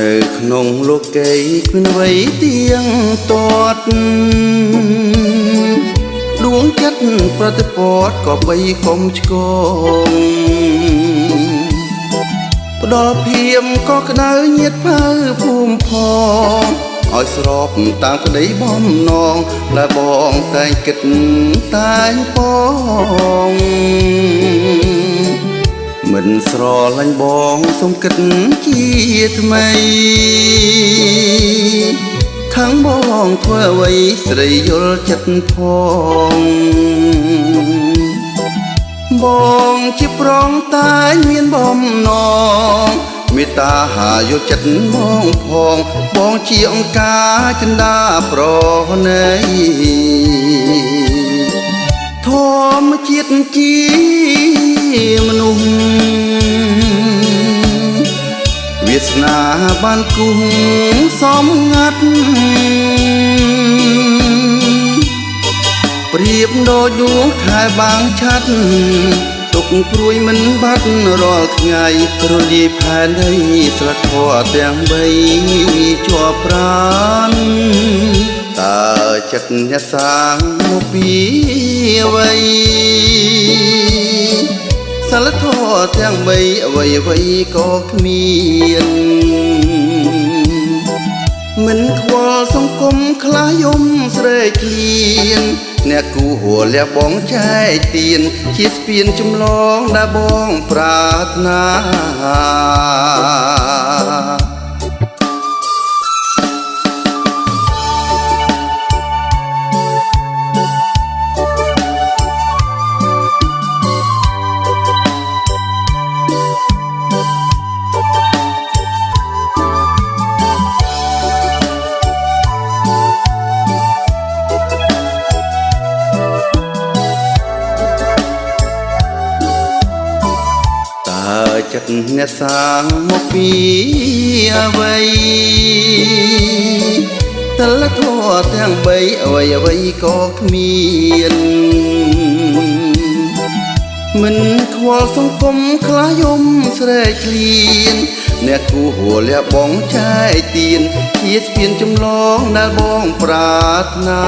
នៅក្នុងលោកីគ្មានអ្វីទៀងទាត់ដួងចិត្តប្រតិពតក៏បីកុំឆ្កងផ្ដល់ភៀមក៏ក្តៅញាតភៅភូមិផងឲ្យស្របតាមក្តីបំណងដែលបងតែងគិតតែងបងមិនស្រឡាញ់បងសុំគិតជាថ្មីខាងបងធ្វើអ្វីស្រីយល់ចិត្តផងបងជាប្រងតែងមានបំណងមេត្តាយកចិត្តបងផងបងជាអង្គការចិន្តាប្រណីធម្មជាតិជាមនុស្សវាសនាបានគូសំងាត់ប្រៀបដូចដួងខែបាំងឆាត់ទុកព្រួយមិនបាត់រាល់ថ្ងៃរលាយផែនដីស្លឹកធម៌ទាំងបីជាប់ប្រាណតើចិត្តអ្នកសាងមកពីអ្វីសិលធម៌ទាំងបីអ្វីក៏គ្មានមិនខ្វល់សង្គមខ្លាយំស្រែកឃ្លានអ្នកគូហួរលះបងចែកទៀនជាស្ពានចម្លងដែលបងប្រាថ្នាចិត្តអ្នកសាងមកពីអ្វីតលធម៌ទាំងបីអ្វីក៏គ្មានមិនខ្វល់សង្គមខ្លាយំស្រែកឃ្លានអ្នកគូហួរលះបងចែកទៀនជាស្ពានចម្លងដែលបងប្រាថ្នា